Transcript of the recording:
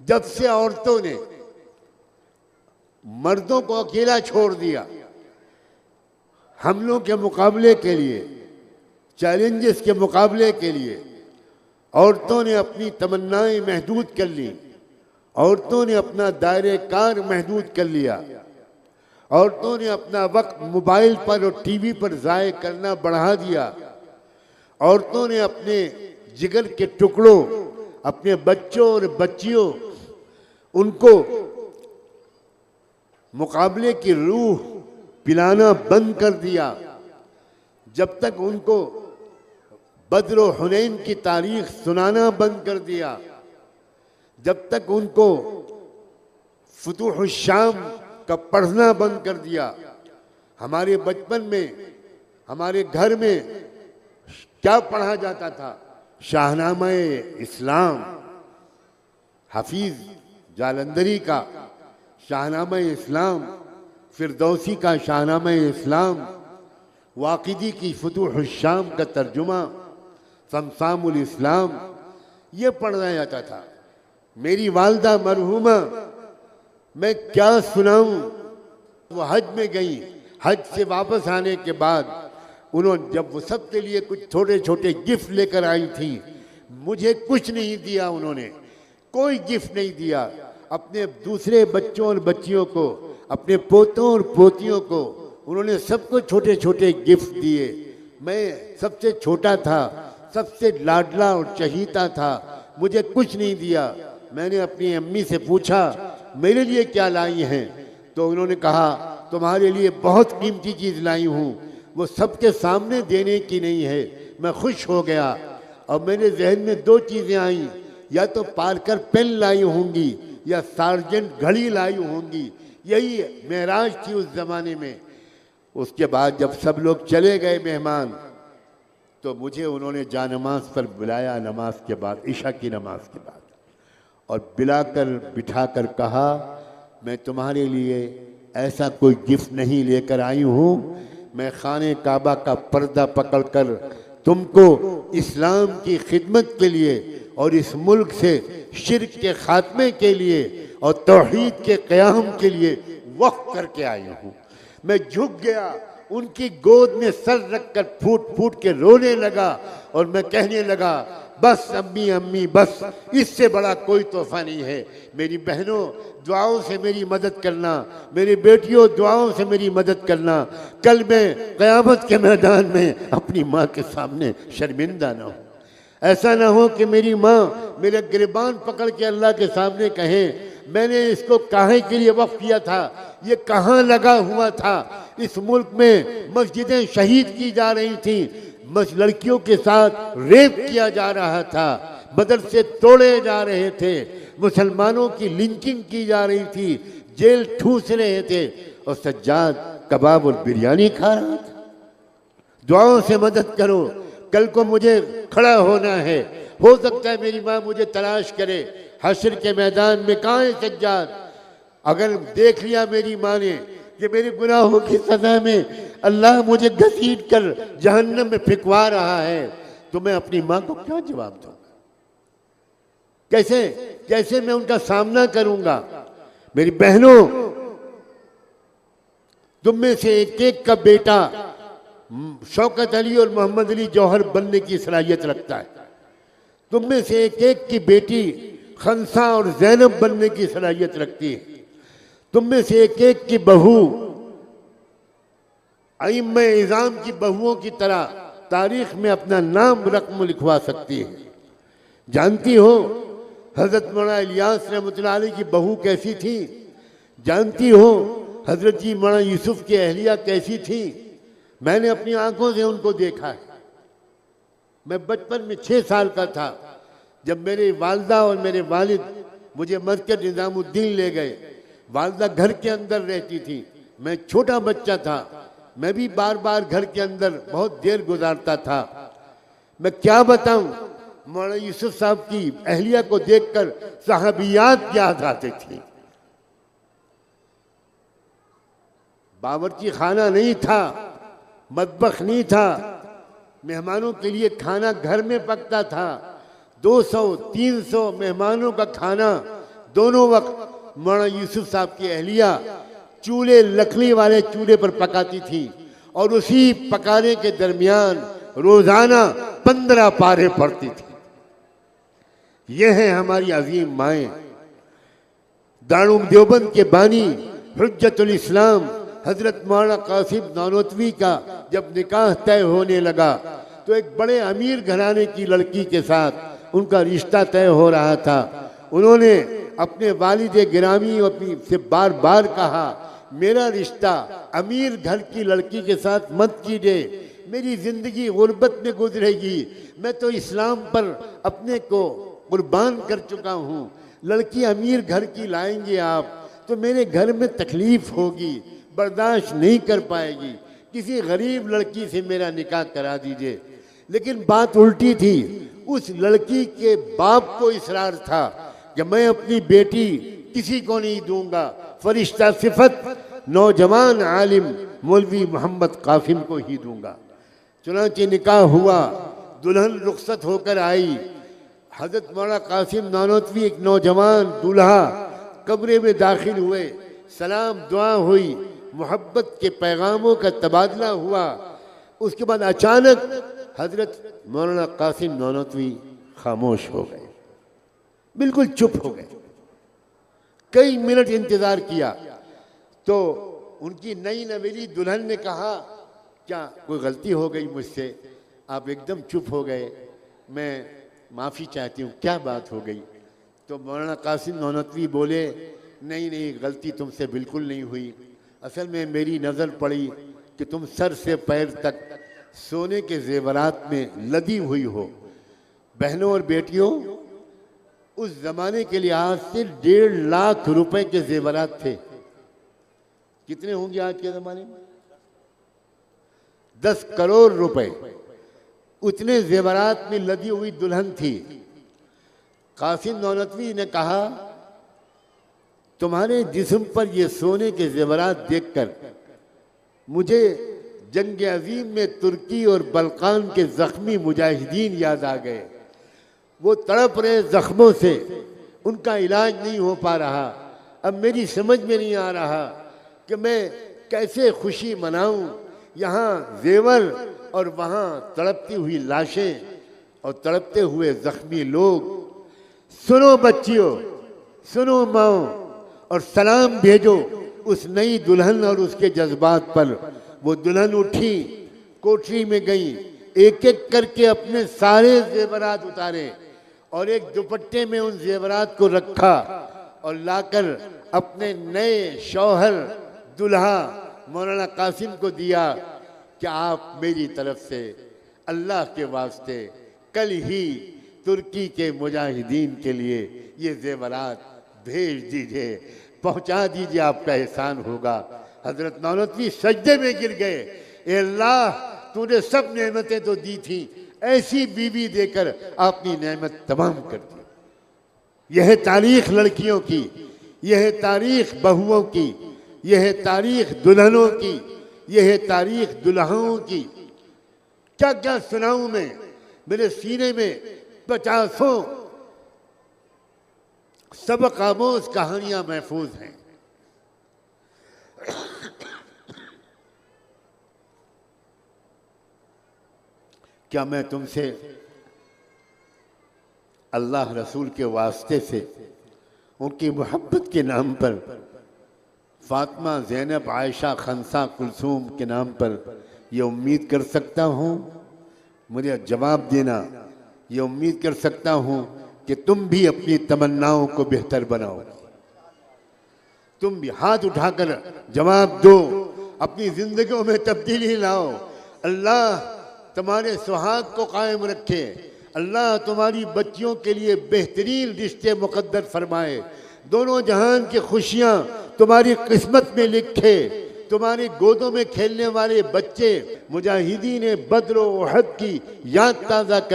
जब से औरतों ने मर्दों को अकेला छोड़ दिया, हमलों के मुकाबले के लिए, चैलेंजेस के मुकाबले के लिए औरतों ने अपनी तमन्नाएं महदूद कर ली, औरतों ने अपना दायरे कार महदूद कर लिया, औरतों ने अपना वक्त मोबाइल पर और टीवी पर ज़ाय करना बढ़ा दिया, औरतों ने अपने जिगर के टुकड़ों, अपने बच्चों और बच्चियों, उनको मुकाबले की रूह पिलाना बंद कर दिया। जब तक उनको बद्र और हुनैन की तारीख सुनाना बंद कर दिया, जब तक उनको फुतूह शाम का पढ़ना बंद कर दिया। हमारे बचपन में हमारे घर में क्या पढ़ा जाता था? शाहनामा इस्लाम, हफीज जालंधरी का शाहनामा इस्लाम, फिरदौसी का शाहनामा इस्लाम, वाक़िदी की फुतूह शाम का तर्जुमा, समसामुल इस्लाम, ये पढ़ाया जाता था। मेरी वालदा मरहूमा, मैं क्या सुनाऊं, वो हज में गई, हज से वापस आने के बाद उन्होंने जब वो सबके लिए कुछ छोटे छोटे गिफ्ट लेकर आई थी, मुझे कुछ नहीं दिया, उन्होंने कोई गिफ्ट नहीं दिया। अपने दूसरे बच्चों और बच्चियों को, अपने पोतों और पोतियों को उन्होंने सबको छोटे छोटे गिफ्ट दिए। मैं सबसे छोटा था, सबसे लाडला और चहीता था, मुझे कुछ नहीं दिया। मैंने अपनी अम्मी से पूछा मेरे लिए क्या लाई हैं, तो उन्होंने कहा तुम्हारे लिए बहुत कीमती चीज़ लाई हूँ, वो सबके सामने देने की नहीं है। मैं खुश हो गया और मेरे जहन में दो चीज़ें आईं, या तो पार्कर पेन लाई होंगी या सार्जेंट घड़ी लाई होंगी। यही मेराज थी उस ज़माने में। उसके बाद जब सब लोग चले गए मेहमान, तो मुझे उन्होंने जानमाज पर बुलाया, नमाज के बाद, इशा की नमाज के बाद, और बिठाकर कहा मैं तुम्हारे लिए ऐसा कोई गिफ्ट नहीं लेकर आई हूँ, मैं खाने काबा का पर्दा पकड़कर तुमको इस्लाम की खिदमत के लिए और इस मुल्क से शिर्क के खात्मे के लिए और तौहीद के क़याम के लिए वक़्फ़ करके आई हूँ। मैं झुक गया, उनकी गोद में सर रखकर फूट फूट के रोने लगा और मैं कहने लगा बस अम्मी अम्मी बस, इससे बड़ा कोई तोहफा नहीं है। मेरी बहनों दुआओं से मेरी मदद करना, मेरी बेटियों दुआओं से मेरी मदद करना, कल मैं क़यामत के मैदान में अपनी माँ के सामने शर्मिंदा ना हो। ऐसा ना हो कि मेरी माँ मेरे गिरबान पकड़ के अल्लाह के सामने कहें मैंने इसको काहे के लिए वक़्फ़ किया था, ये कहाँ लगा हुआ था। इस मुल्क में मस्जिदें शहीद की जा रही थी, लड़कियों के साथ रेप किया जा रहा था, मदरसे तोड़े जा रहे थे, मुसलमानों की लिंचिंग की जा रही थी, जेल ठूस रहे थे, और सज्जाद कबाब और बिरयानी खा रहा था। दुआओं से मदद करो, कल को मुझे खड़ा होना है, हो सकता है मेरी माँ मुझे तलाश करे हश्र के मैदान में। कहाँ है सज्जाद? अगर देख लिया मेरी माँ ने कि मेरे गुनाहों की सजा में अल्लाह मुझे घसीट कर जहन्नम में फिकवा रहा है, तो मैं अपनी माँ को क्या जवाब दूंगा? कैसे कैसे मैं उनका सामना करूंगा? मेरी बहनों, तुम में से एक एक का बेटा शौकत अली और मोहम्मद अली जौहर बनने की सलाहियत रखता है। तुम में से एक एक की बेटी खंसा और जैनब बनने की सलाहियत रखती है। तुम में से एक एक की बहू अइम्मा इज़ाम की बहुओं की तरह तारीख में अपना नाम रकम लिखवा सकती है। जानती हो हज़रत मौलाना इलियास रहमतुल्लाह अलैह की बहू कैसी थी? जानती हो हज़रत जी मौलाना यूसुफ की अहलिया कैसी थी? मैंने अपनी आंखों से उनको देखा है। मैं बचपन में 6 साल का था जब मेरे वालदा और मेरे वालिद मुझे मस्जिद निज़ामुद्दीन ले गए। वालदा घर के अंदर रहती थी, मैं छोटा बच्चा था, मैं भी बार बार घर के अंदर बहुत देर गुजारता था। मैं क्या बताऊं, मौलाना यूसुफ साहब की अहलिया को देखकर सहाबियात याद आते थे। बावर्ची खाना नहीं था, मतबख नहीं था, मेहमानों के लिए खाना घर में पकता था। 200-300 मेहमानों का खाना दोनों वक्त मौलाना यूसुफ साहब की अहलिया चूल्हे, लकड़ी वाले चूल्हे पर पकाती थी और उसी पकाने के दरमियान रोजाना 15 पारे पड़ती थी। यह है हमारी अजीम माएँ। दारुल देवबंद के बानी हुज्जतुल इस्लाम हजरत मौलाना कासिम नानोतवी का जब निकाह तय होने लगा तो एक बड़े अमीर घराने की लड़की के साथ उनका रिश्ता तय हो रहा था। उन्होंने अपने वालिद गिरामी अपनी से बार बार कहा, मेरा रिश्ता अमीर घर की लड़की के साथ मत कीजिए, मेरी जिंदगी गुर्बत में गुजरेगी, मैं तो इस्लाम पर अपने को कुर्बान कर चुका हूँ। लड़की अमीर घर की लाएंगे आप तो मेरे घर में तकलीफ होगी, बर्दाश्त नहीं कर पाएगी, किसी गरीब लड़की से मेरा निकाह करा दीजिए। लेकिन बात उल्टी थी। उस लड़की के बाप को इसरार था कि मैं अपनी बेटी किसी को नहीं दूंगा, फरिश्ता सिफत नौजवान आलिम मौलवी मोहम्मद कासिम को ही दूंगा। चुनांचे निकाह हुआ, दुल्हन रुखसत होकर आई। हजरत मौलाना कासिम नानोतवी एक नौजवान दूल्हा कब्रे में दाखिल हुए, सलाम दुआ हुई, मोहब्बत के पैगामों का तबादला हुआ। उसके बाद अचानक हजरत मौलाना कासिम नानोतवी खामोश हो गए, बिल्कुल चुप हो गए। कई मिनट इंतजार किया तो उनकी नई नवेली दुल्हन ने कहा, क्या कोई गलती हो गई मुझसे, आप एकदम चुप हो गए, मैं माफ़ी चाहती हूँ, क्या बात हो गई? तो मौलाना कासिम नानोतवी बोले, नहीं नहीं, गलती तुमसे बिल्कुल नहीं हुई। असल में मेरी नज़र पड़ी कि तुम सर से पैर तक सोने के जेवरात में लदी हुई हो। बहनों और बेटियों, उस ज़माने के लिहाज से 1.5 लाख रुपए के जेवरात थे। कितने होंगे आज के ज़माने में? 10 करोड़ रुपए, उतने जेवरात में लदी हुई दुल्हन थी। कासिम नानोतवी ने कहा, तुम्हारे जिस्म पर ये सोने के जेवरात देखकर मुझे जंग अजीम में तुर्की और बल्कान के जख्मी मुजाहिदीन याद आ गए। वो तड़प रहे जख्मों से, उनका इलाज नहीं हो पा रहा। अब मेरी समझ में नहीं आ रहा कि मैं कैसे खुशी मनाऊं। यहाँ जेवर और वहाँ तड़पती हुई लाशें और तड़पते हुए जख्मी लोग। सुनो बच्चियों, सुनो माओ, और सलाम भेजो उस नई दुल्हन और उसके जज्बात पर। वो दुल्हन उठी, कोठरी में गई, एक एक करके अपने सारे जेवरात उतारे और एक दुपट्टे में उन जेवरात को रखा और लाकर अपने नए शौहर दुल्हा मौलाना कासिम को दिया कि आप मेरी तरफ से अल्लाह के वास्ते कल ही तुर्की के मुजाहिदीन के लिए ये जेवरात भेज दीजिए, पहुंचा दीजिए, आपका एहसान होगा। हजरत नानोतवी सजदे में गिर गए, ए अल्लाह, तूने सब नेमतें तो दी थी, ऐसी बीवी देकर अपनी नेमत तमाम कर दी। यह तारीख लड़कियों की, यह तारीख बहुओं की, यह तारीख दुल्हनों की, यह तारीख दुल्हाओं की। क्या क्या सुनाऊं मैं, मेरे सीने में 50 सबक आमोज कहानियां महफूज हैं। क्या मैं तुमसे अल्लाह रसूल के वास्ते से उनकी मोहब्बत के नाम पर, फातिमा, ज़ैनब, आयशा, खंसा, कुलसूम के नाम पर यह उम्मीद कर सकता हूँ? मुझे जवाब देना। ये उम्मीद कर सकता हूँ कि तुम भी अपनी तमन्नाओं को बेहतर बनाओ। तुम भी हाथ उठाकर जवाब दो, अपनी जिंदगियों में तब्दीली लाओ। अल्लाह तुम्हारे सुहाग को कायम रखे, अल्लाह तुम्हारी बच्चियों के लिए बेहतरीन रिश्ते मुकद्दर फरमाए, दोनों जहान की खुशियाँ तुम्हारी किस्मत में लिखे, तुम्हारी गोदों में खेलने वाले बच्चे मुजाहिदीन बद्र और उहद की याद ताज़ा कर